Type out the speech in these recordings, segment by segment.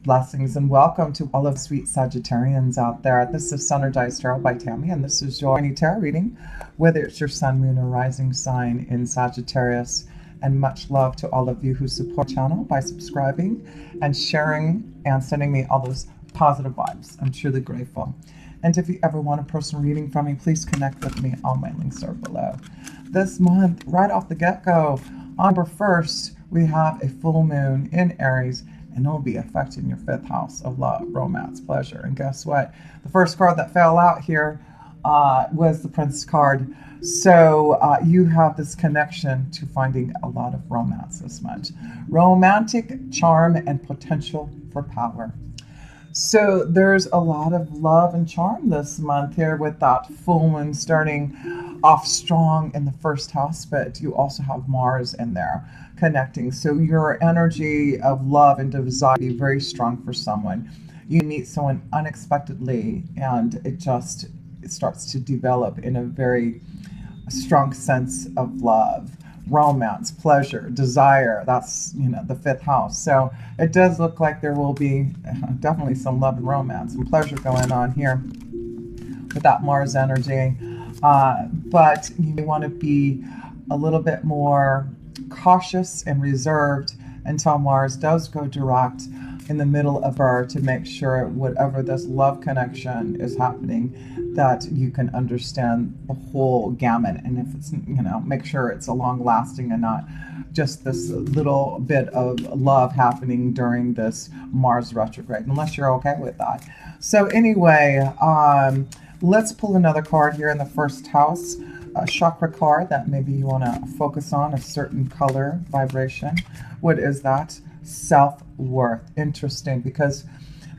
Blessings and welcome to all of sweet Sagittarians out there. This is Sun-Energized Tarot by Tammy, and this is your tarot reading, whether it's your sun, moon, or rising sign in Sagittarius. And much love to all of you who support the channel by subscribing and sharing and sending me all those positive vibes. I'm truly grateful. And if you ever want a personal reading from me, please connect with me. All my links are below. This month, right off the get-go, on November 1st, we have a full moon in Aries, and it'll be affecting your 5th house of love, romance, pleasure. And guess what? The first card that fell out here was the Prince card. So you have this connection to finding a lot of romance this month. Romantic charm and potential for power. So there's a lot of love and charm this month here with that full moon starting off strong in the 1st house, but you also have Mars in there connecting. So your energy of love and desire be very strong for someone. You meet someone unexpectedly and it starts to develop in a very strong sense of love, romance, pleasure, desire. That's, the 5th house. So it does look like there will be definitely some love and romance and pleasure going on here with that Mars energy. But you want to be a little bit more cautious and reserved until Mars does go direct in the middle of her, to make sure whatever this love connection is happening, that you can understand the whole gamut. And if it's, make sure it's a long lasting and not just this little bit of love happening during this Mars retrograde, unless you're okay with that. So anyway, let's pull another card here in the 1st house, a chakra card that maybe you want to focus on, a certain color vibration. What is that? Self-worth. Interesting, because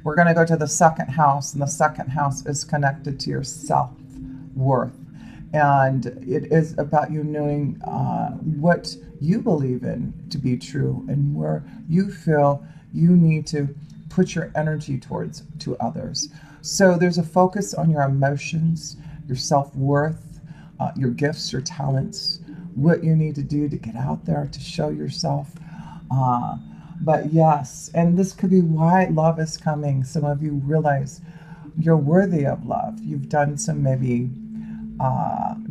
we're going to go to the 2nd house, and the 2nd house is connected to your self-worth. And it is about you knowing what you believe in to be true and where you feel you need to put your energy towards to others. So there's a focus on your emotions, your self-worth, your gifts, your talents, what you need to do to get out there to show yourself. But yes, and this could be why love is coming. Some of you realize you're worthy of love. You've done some, maybe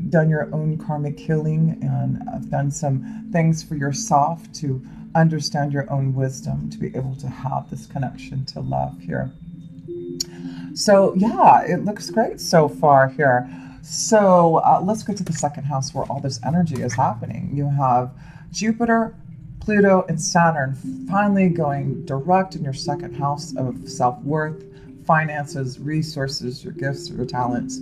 done your own karmic healing, and have done some things for yourself to understand your own wisdom, to be able to have this connection to love here. So yeah, it looks great so far here. So let's go to the 2nd house where all this energy is happening. You have Jupiter, Pluto, and Saturn finally going direct in your 2nd house of self-worth, finances, resources, your gifts, your talents.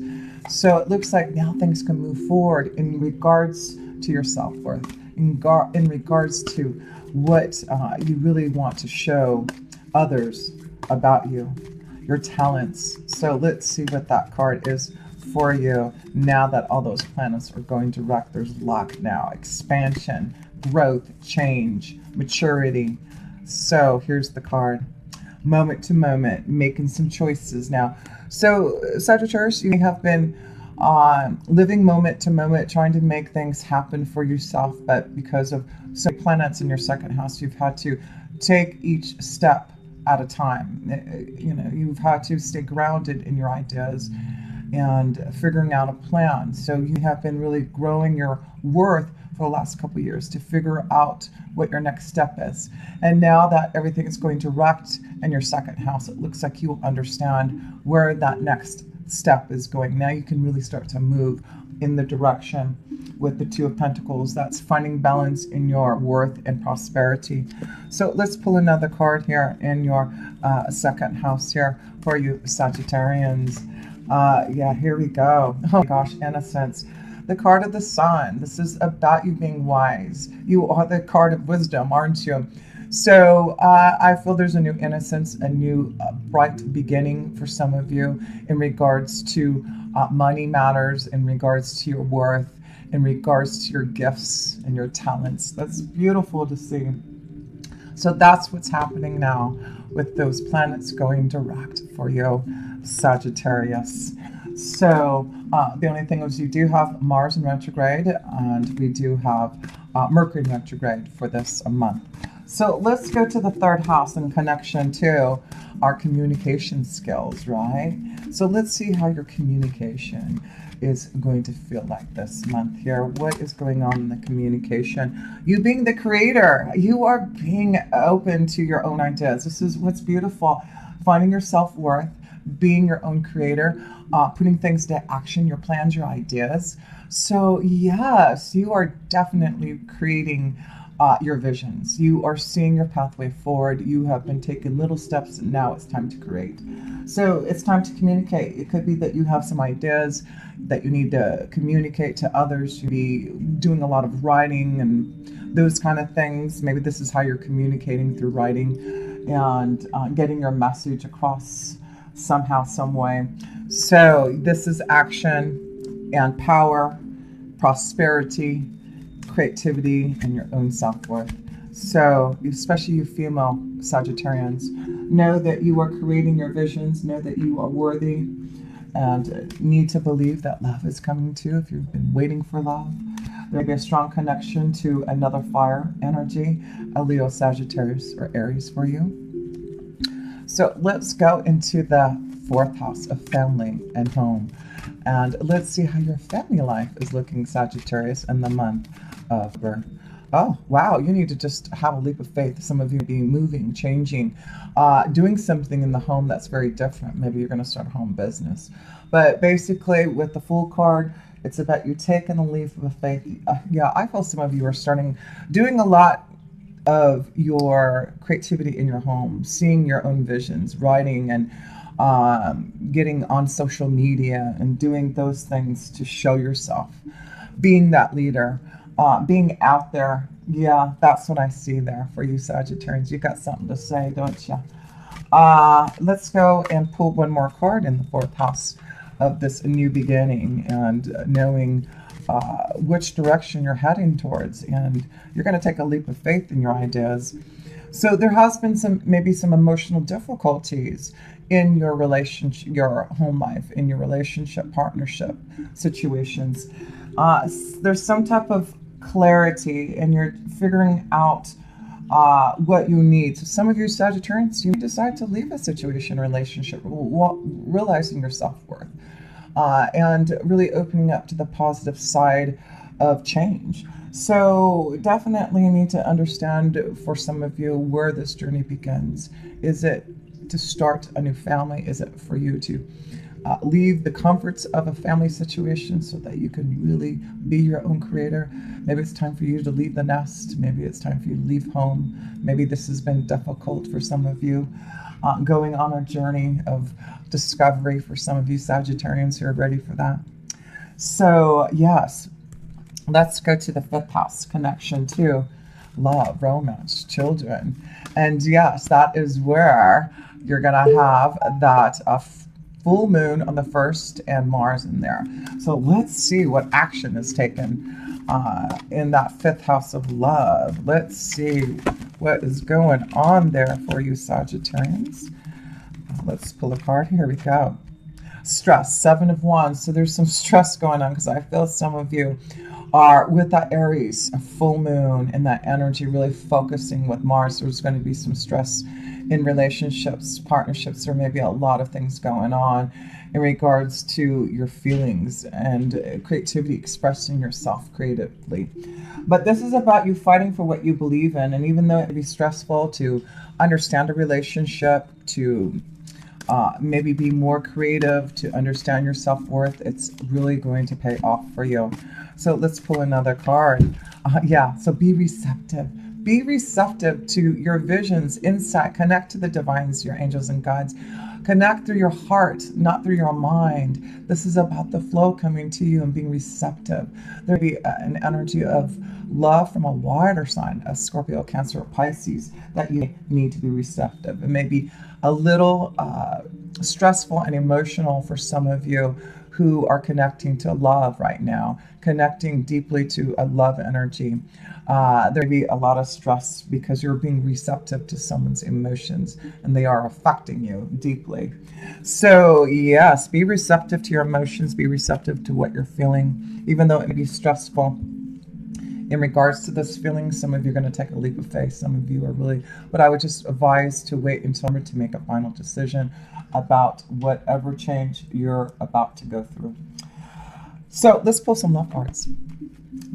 So it looks like now things can move forward in regards to your self-worth, in regards to what you really want to show others about you, your talents. So let's see what that card is for you now that all those planets are going direct. There's luck now, expansion, growth, change, maturity. So here's the card. Moment to moment, making some choices now. So Sagittarius, you have been living moment to moment, trying to make things happen for yourself, but because of so many planets in your 2nd house, you've had to take each step at a time. You've had to stay grounded in your ideas and figuring out a plan. So you have been really growing your worth for the last couple of years to figure out what your next step is. And now that everything is going direct in your 2nd house, it looks like you will understand where that next step is going. Now you can really start to move in the direction with the 2 of Pentacles. That's finding balance in your worth and prosperity. So let's pull another card here in your 2nd house here for you Sagittarians. Yeah, here we go. Oh my gosh, innocence. The card of the Sun. This is about you being wise. You are the card of wisdom, aren't you? So I feel there's a new innocence, a new bright beginning for some of you in regards to money matters, in regards to your worth, in regards to your gifts and your talents. That's beautiful to see. So that's what's happening now with those planets going direct for you, Sagittarius. So the only thing is you do have Mars in retrograde, and we do have Mercury in retrograde for this month. So let's go to the third house in connection to our communication skills, right? So let's see how your communication is going to feel like this month here. What is going on in the communication? You being the creator, you are being open to your own ideas. This is what's beautiful. Finding your self-worth, being your own creator, putting things to action, your plans, your ideas. So yes, you are definitely creating your visions. You are seeing your pathway forward. You have been taking little steps, and now it's time to create. So it's time to communicate. It could be that you have some ideas that you need to communicate to others. You be doing a lot of writing and those kind of things. Maybe this is how you're communicating, through writing and getting your message across somehow, some way. So this is action and power, prosperity, creativity, and your own self-worth. So especially you female Sagittarians, know that you are creating your visions, know that you are worthy, and need to believe that love is coming to you. If you've been waiting for love, there may be a strong connection to another fire energy, a Leo, Sagittarius, or Aries for you. So let's go into the fourth house of family and home. And let's see how your family life is looking, Sagittarius, in the month of birth. Oh, wow. You need to just have a leap of faith. Some of you be moving, changing, doing something in the home that's very different. Maybe you're going to start a home business. But basically, with the Fool card, it's about you taking a leap of faith. Yeah, I feel some of you are doing a lot of your creativity in your home, seeing your own visions, writing, and getting on social media and doing those things to show yourself, being that leader, being out there. Yeah, that's what I see there for you Sagittarians. You got something to say, don't you? Let's go and pull one more card in the fourth house of this new beginning, and knowing which direction you're heading towards, and you're going to take a leap of faith in your ideas. So there has been maybe some emotional difficulties in your relationship, your home life, in your relationship, partnership situations. There's some type of clarity, and you're figuring out what you need. So some of you Sagittarians, you decide to leave a situation, relationship, realizing your self-worth, and really opening up to the positive side of change. So definitely you need to understand, for some of you, where this journey begins. Is it to start a new family? Is it for you to leave the comforts of a family situation so that you can really be your own creator? Maybe it's time for you to leave the nest. Maybe it's time for you to leave home. Maybe this has been difficult for some of you, going on a journey of discovery for some of you Sagittarians who are ready for that. So yes, let's go to the fifth house, connection to love, romance, children. And yes, that is where you're going to have that full moon on the 1st and Mars in there. So let's see what action is taken in that fifth house of love. Let's see what is going on there for you Sagittarians. Let's pull a card. Here we go. Stress, 7 of Wands. So there's some stress going on, because I feel some of you are with that Aries, a full moon, and that energy really focusing with Mars. There's going to be some stress in relationships, partnerships. There may be a lot of things going on in regards to your feelings and creativity, expressing yourself creatively. But this is about you fighting for what you believe in. And even though it can be stressful to understand a relationship, to maybe be more creative, to understand your self-worth, it's really going to pay off for you. So let's pull another card. Yeah, so be receptive. Be receptive to your visions, insight. Connect to the divines, your angels and guides. Connect through your heart, not through your mind. This is about the flow coming to you and being receptive. There'll be an energy of love from a water sign, a Scorpio, Cancer, or Pisces, that you need to be receptive. It may be a little stressful and emotional for some of you who are connecting to love right now, connecting deeply to a love energy. There may be a lot of stress because you're being receptive to someone's emotions and they are affecting you deeply. So yes, be receptive to your emotions, be receptive to what you're feeling. Even though it may be stressful, in regards to this feeling. Some of you are going to take a leap of faith. Some of you are really, but I would just advise to wait until to make a final decision about whatever change you're about to go through. So let's pull some love cards.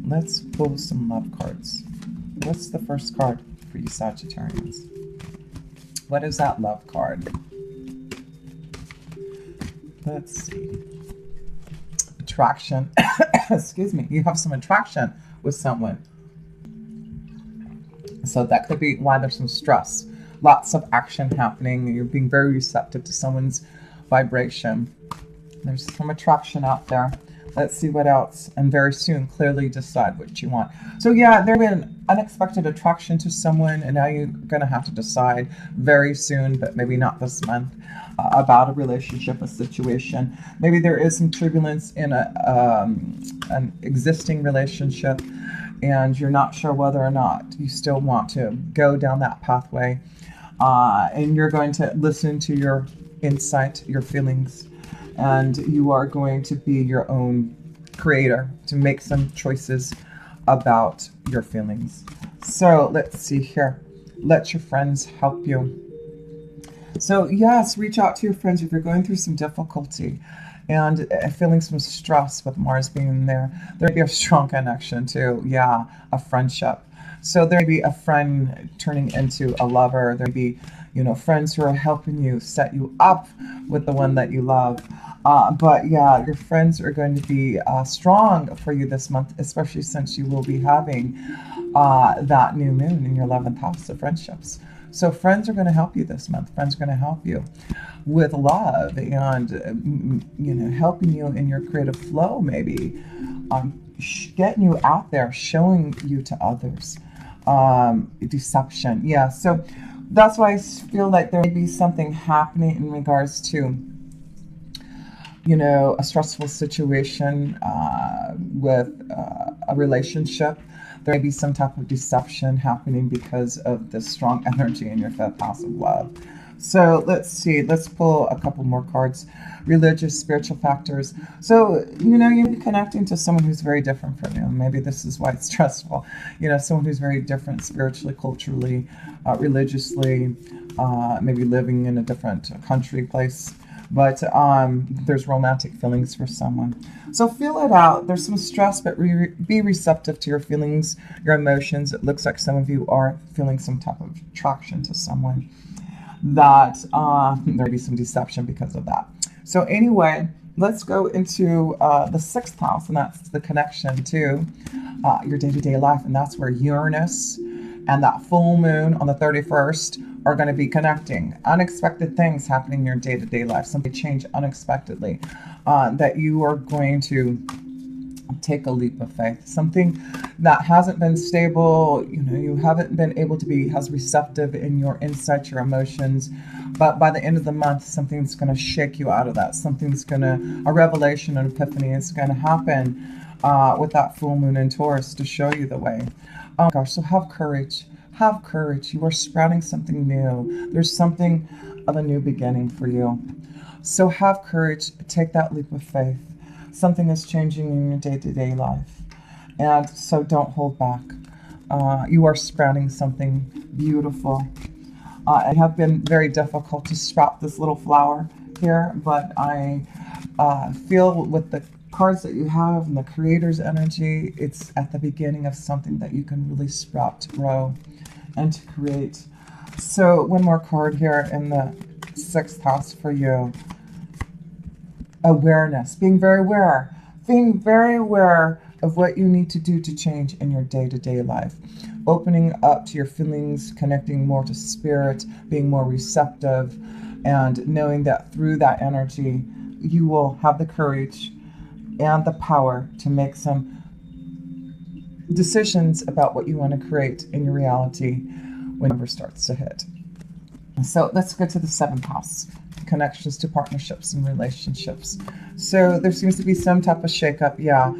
Let's pull some love cards. What's the first card for you Sagittarians? What is that love card? Let's see. Attraction. Excuse me. You have some attraction with someone. So that could be why there's some stress. Lots of action happening. You're being very receptive to someone's vibration. There's some attraction out there. Let's see what else. And very soon, clearly decide what you want. So yeah, there's been unexpected attraction to someone, and now you're going to have to decide very soon, but maybe not this month, about a relationship, a situation. Maybe there is some turbulence in an existing relationship, and you're not sure whether or not you still want to go down that pathway. And you're going to listen to your insight, your feelings, and you are going to be your own creator to make some choices about your feelings. So let's see here. Let your friends help you. So yes, reach out to your friends if you're going through some difficulty and feeling some stress with Mars being there. There may be a strong connection to, yeah, a friendship. So there may be a friend turning into a lover. There may be, friends who are helping you set you up with the one that you love. But yeah, your friends are going to be strong for you this month, especially since you will be having that new moon in your 11th house of friendships. So friends are going to help you this month. Friends are going to help you with love and, helping you in your creative flow, maybe getting you out there, showing you to others. Deception. Yeah. So that's why I feel like there may be something happening in regards to, a stressful situation with a relationship. There may be some type of deception happening because of the strong energy in your 5th house of love. So let's see. Let's pull a couple more cards. Religious, spiritual factors. So, you're connecting to someone who's very different from you. Maybe this is why it's stressful. Someone who's very different spiritually, culturally, religiously, maybe living in a different country, place. But there's romantic feelings for someone. So feel it out. There's some stress, but be receptive to your feelings, your emotions. It looks like some of you are feeling some type of attraction to someone that there may be some deception because of that. So anyway, let's go into the 6th house, and that's the connection to your day-to-day life. And that's where Uranus and that full moon on the 31st are going to be connecting. Unexpected things happening in your day-to-day life. Something change unexpectedly that you are going to take a leap of faith. Something that hasn't been stable, you haven't been able to be as receptive in your insight, your emotions. But by the end of the month, something's going to shake you out of that. A revelation, an epiphany is going to happen with that full moon in Taurus to show you the way. Oh my gosh, so have courage. Have courage. You are sprouting something new. There's something of a new beginning for you. So have courage. Take that leap of faith. Something is changing in your day-to-day life. And so don't hold back. You are sprouting something beautiful. It have been very difficult to sprout this little flower here, but I feel with the cards that you have and the creator's energy, it's at the beginning of something that you can really sprout to grow and to create. So one more card here in the 6th house for you. Awareness, being very aware of what you need to do to change in your day-to-day life. Opening up to your feelings, connecting more to spirit, being more receptive, and knowing that through that energy, you will have the courage and the power to make some decisions about what you want to create in your reality when number starts to hit. So let's go to the 7th house. Connections to partnerships and relationships. So there seems to be some type of shakeup. Yeah.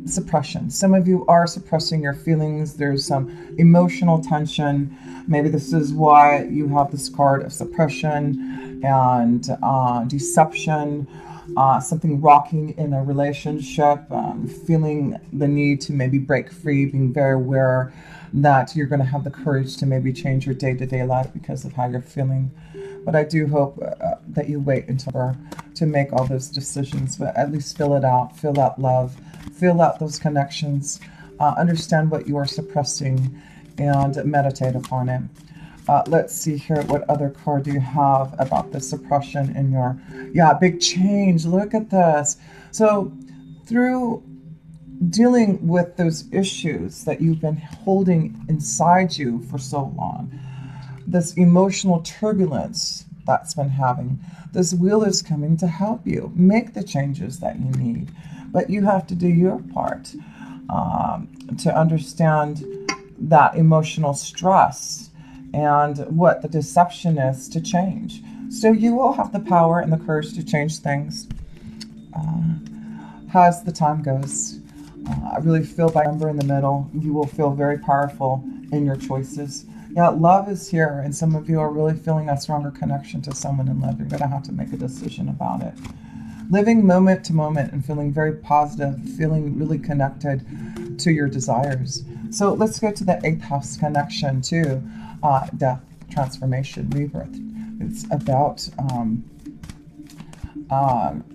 Suppression. Some of you are suppressing your feelings. There's some emotional tension. Maybe this is why you have this card of suppression and deception. something rocking in a relationship, feeling the need to maybe break free, being very aware that you're going to have the courage to maybe change your day-to-day life because of how you're feeling. But I do hope that you wait until to make all those decisions, but at least fill it out, fill out love, fill out those connections, understand what you are suppressing, and meditate upon it. Let's see here. What other card do you have about the suppression in your... Yeah, big change. Look at this. So through dealing with those issues that you've been holding inside you for so long, this emotional turbulence that's been having, this wheel is coming to help you make the changes that you need. But you have to do your part to understand that emotional stress and what the deception is to change. So you will have the power and the courage to change things as the time goes. I really feel by number in the middle, you will feel very powerful in your choices. Yeah, love is here, and some of you are really feeling a stronger connection to someone in love. You're going to have to make a decision about it. Living moment to moment and feeling very positive, feeling really connected to your desires. So let's go to the 8th house connection to death, transformation, rebirth. It's about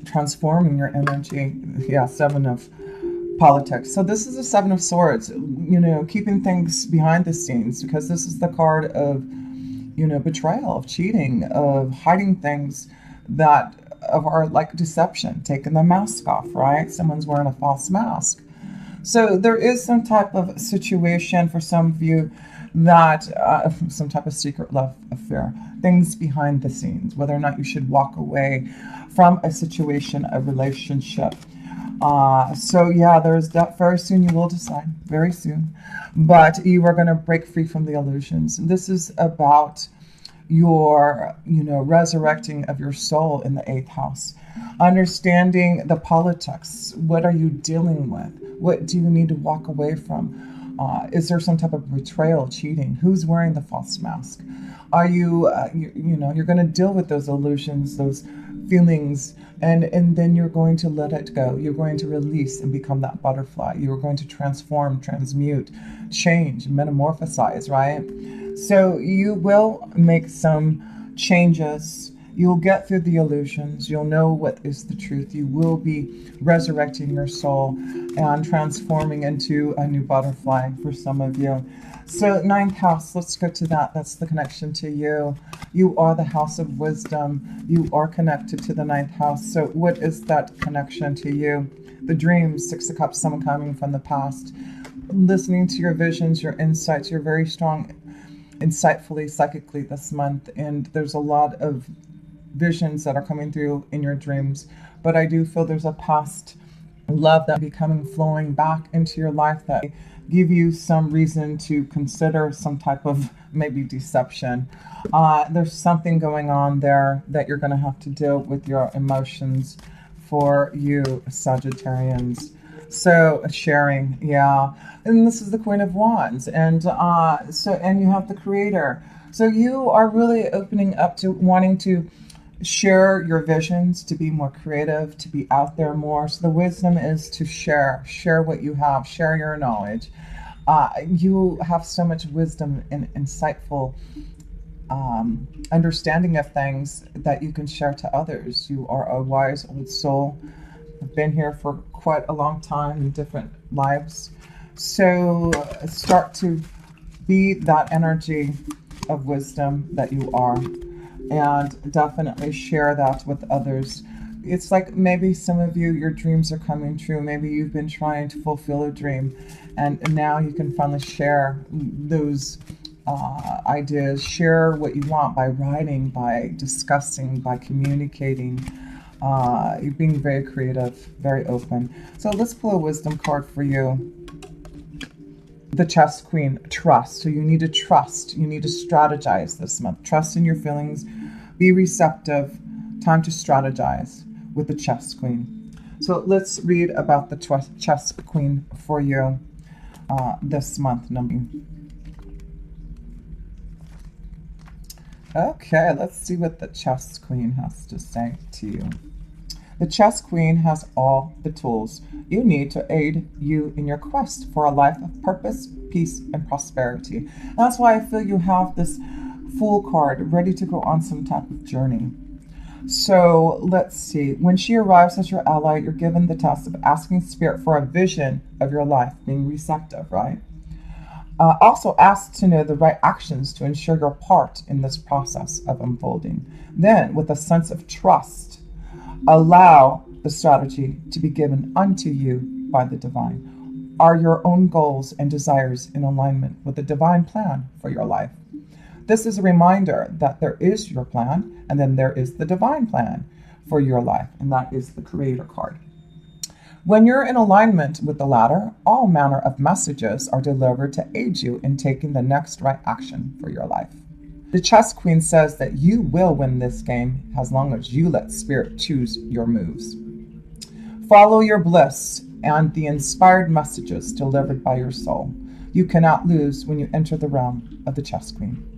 transforming your energy. Yeah, 7 of politics. So this is a 7 of swords, keeping things behind the scenes, because this is the card of, betrayal, of cheating, of hiding things that are like deception, taking the mask off, right? Someone's wearing a false mask. So there is some type of situation for some of you that some type of secret love affair, things behind the scenes, whether or not you should walk away from a situation, a relationship. So yeah, there's that. Very soon you will decide, very soon, but you are going to break free from the illusions. And this is about your, resurrecting of your soul in the 8th house, understanding the politics. What are you dealing with? What do you need to walk away from? Is there some type of betrayal, cheating? Who's wearing the false mask? Are you, you're going to deal with those illusions, those feelings, and then you're going to let it go. You're going to release and become that butterfly. You're going to transform, transmute, change, metamorphosize, right? So you will make some changes. You'll get through the illusions. You'll know what is the truth. You will be resurrecting your soul and transforming into a new butterfly for some of you. So 9th house, let's go to that. That's the connection to you. You are the house of wisdom. You are connected to the 9th house. So what is that connection to you? The dreams, 6 of Cups, someone coming from the past. Listening to your visions, your insights. You're very strong insightfully, psychically this month. And there's a lot of visions that are coming through in your dreams. But I do feel there's a past love that will be coming, flowing back into your life that give you some reason to consider some type of maybe deception. There's something going on there that you're going to have to deal with your emotions for you Sagittarians. So sharing, yeah. And this is the Queen of Wands, and and you have the Creator. So you are really opening up to wanting to share your visions, to be more creative, to be out there more. So the wisdom is to share what you have, share your knowledge. You have so much wisdom and insightful understanding of things that you can share to others. You are a wise old soul. I've been here for quite a long time in different lives. So start to be that energy of wisdom that you are, and definitely share that with others. It's like maybe some of you, your dreams are coming true. Maybe you've been trying to fulfill a dream, and now you can finally share those ideas, share what you want by writing, by discussing, by communicating. You're being very creative, very open. So let's pull a wisdom card for you. The Chess Queen, trust. So you need to trust. You need to strategize this month. Trust in your feelings. Be receptive. Time to strategize with the Chess Queen. So let's read about the Chess Queen for you this month. Okay, let's see what the Chess Queen has to say to you. The chess queen has all the tools you need to aid you in your quest for a life of purpose, peace, and prosperity. That's why I feel you have this Fool card ready to go on some type of journey. So let's see. When she arrives as your ally, you're given the task of asking Spirit for a vision of your life, being receptive, right? Also, ask to know the right actions to ensure your part in this process of unfolding. Then, with a sense of trust, allow the strategy to be given unto you by the divine. Are your own goals and desires in alignment with the divine plan for your life? This is a reminder that there is your plan, and then there is the divine plan for your life, and that is the Creator card. When you're in alignment with the latter, all manner of messages are delivered to aid you in taking the next right action for your life. The chess queen says that you will win this game as long as you let Spirit choose your moves. Follow your bliss and the inspired messages delivered by your soul. You cannot lose when you enter the realm of the chess queen,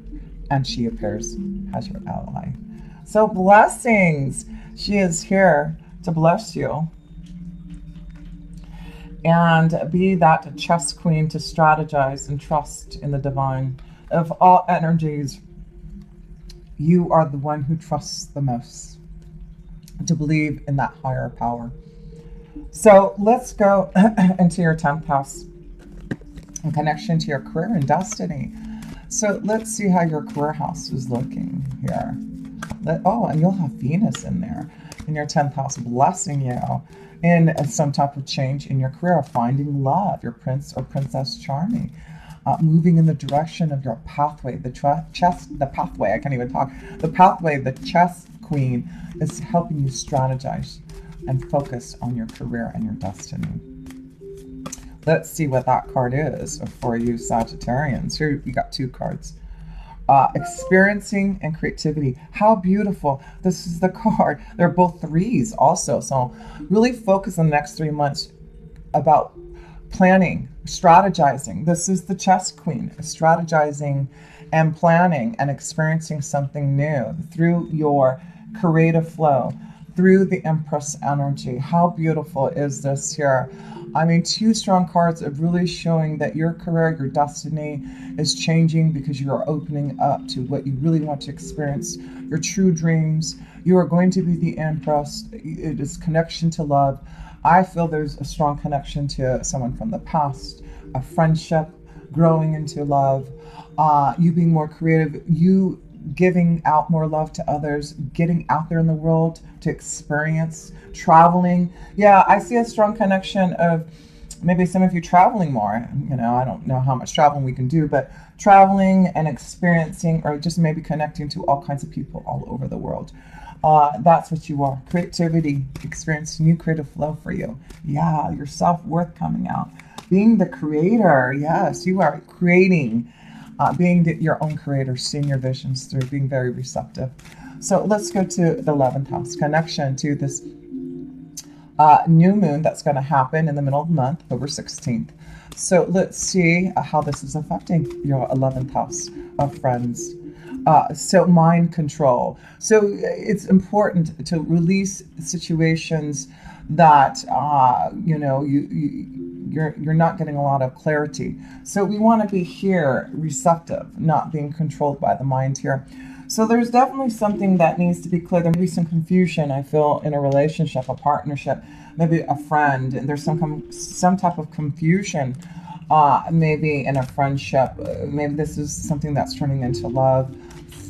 and she appears as your ally. So blessings. She is here to bless you and be that chess queen to strategize and trust in the divine. Of all energies, you are the one who trusts the most, to believe in that higher power. So let's go into your 10th house in connection to your career and destiny. So let's see how your career house is looking here. And you'll have Venus in there in your 10th house, blessing you in some type of change in your career, finding love, your prince or princess charming, moving in the direction of your pathway. The pathway, I can't even talk. The pathway, the chess queen is helping you strategize and focus on your career and your destiny. Let's see what that card is for you Sagittarians. Here you got 2 cards. Experiencing and creativity. How beautiful. This is the card. They're both 3s also. So really focus on the next 3 months about planning, strategizing. This is the chess queen, strategizing and planning and experiencing something new through your creative flow, through the Empress energy. How beautiful is this here? I mean, 2 strong cards of really showing that your career, your destiny is changing because you are opening up to what you really want to experience, your true dreams. You are going to be the Empress. It is connection to love. I feel there's a strong connection to someone from the past, a friendship, growing into love, you being more creative, you giving out more love to others, getting out there in the world to experience, traveling. Yeah, I see a strong connection of maybe some of you traveling more. I don't know how much traveling we can do, but traveling and experiencing, or just maybe connecting to all kinds of people all over the world. That's what you are. Creativity, experience new creative flow for you. Yeah, your self-worth coming out. Being the creator. Yes, you are creating. Being your own creator, seeing your visions through, being very receptive. So let's go to the 11th house, connection to this new moon that's going to happen in the middle of the month, October 16th. So let's see how this is affecting your 11th house of friends. So mind control. So it's important to release situations that, you're not getting a lot of clarity. So we want to be here receptive, not being controlled by the mind here. So there's definitely something that needs to be clear. There may be some confusion, I feel, in a relationship, a partnership, maybe a friend, and there's some type of confusion, maybe in a friendship. Maybe this is something that's turning into love.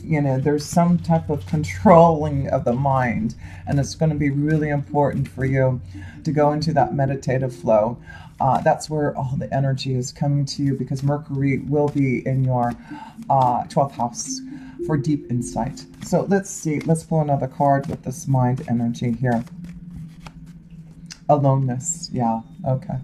There's some type of controlling of the mind, and it's going to be really important for you to go into that meditative flow. That's where all the energy is coming to you, because Mercury will be in your 12th house for deep insight. So let's see. Let's pull another card with this mind energy here. Aloneness. Yeah. Okay.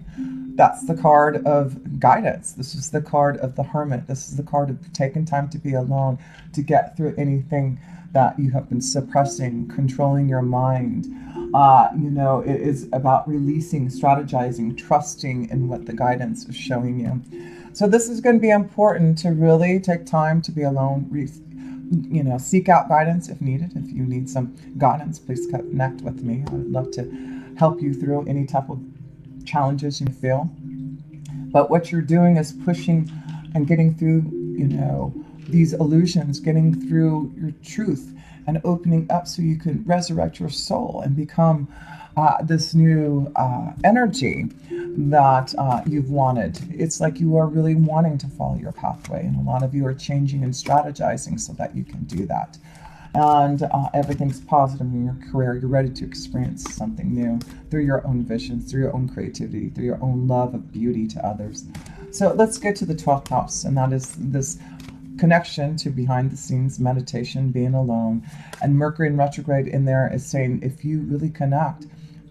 That's the card of guidance. This is the card of the hermit. This is the card of taking time to be alone, to get through anything that you have been suppressing, controlling your mind. It is about releasing, strategizing, trusting in what the guidance is showing you. So this is going to be important to really take time to be alone, seek out guidance if needed. If you need some guidance, please connect with me. I would love to help you through any type of challenges you feel. But what you're doing is pushing and getting through, these illusions, getting through your truth and opening up so you can resurrect your soul and become this new energy that you've wanted. It's like you are really wanting to follow your pathway, and a lot of you are changing and strategizing so that you can do that. And everything's positive in your career. You're ready to experience something new through your own visions, through your own creativity, through your own love of beauty to others. So let's get to the 12th house, and that is this connection to behind the scenes meditation, being alone. And Mercury in retrograde in there is saying if you really connect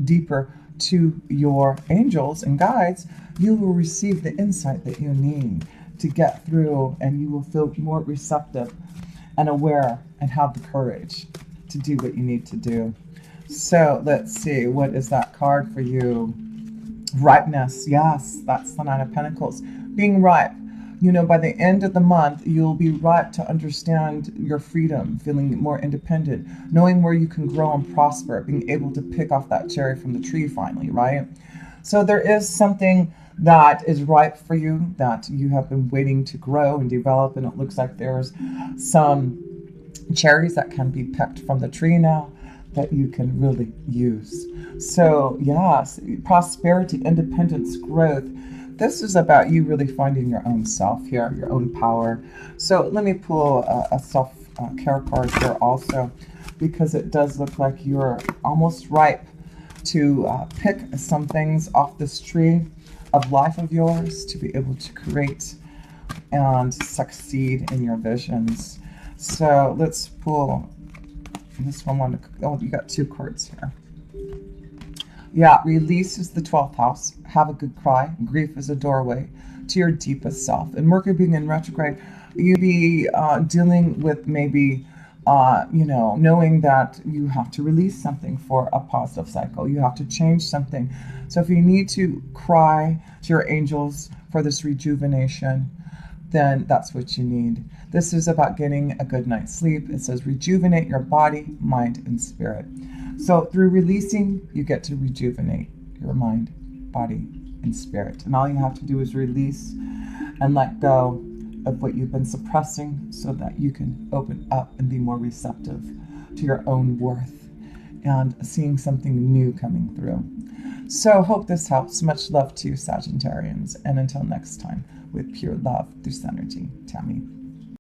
deeper to your angels and guides, you will receive the insight that you need to get through, and you will feel more receptive and aware and have the courage to do what you need to do. So let's see, what is that card for you? Ripeness. Yes, that's the Nine of Pentacles. Being ripe. By the end of the month, you'll be ripe to understand your freedom, feeling more independent, knowing where you can grow and prosper, being able to pick off that cherry from the tree finally, right? So there is something that is ripe for you that you have been waiting to grow and develop, and it looks like there's some cherries that can be picked from the tree now that you can really use. So yes, prosperity, independence, growth. This is about you really finding your own self here, your own power. So let me pull a self-care card here also, because it does look like you're almost ripe to pick some things off this tree of life of yours to be able to create and succeed in your visions. So let's pull this one. Oh, you got two cards here. Yeah, release is the 12th house. Have a good cry. Grief is a doorway to your deepest self. And Mercury being in retrograde, you be dealing with maybe, knowing that you have to release something for a positive cycle. You have to change something. So if you need to cry to your angels for this rejuvenation, then that's what you need. This is about getting a good night's sleep. It says rejuvenate your body, mind, and spirit. So through releasing, you get to rejuvenate your mind, body, and spirit. And all you have to do is release and let go of what you've been suppressing so that you can open up and be more receptive to your own worth and seeing something new coming through. So hope this helps. Much love to you, Sagittarians. And until next time, with pure love through Synergy, Tammy.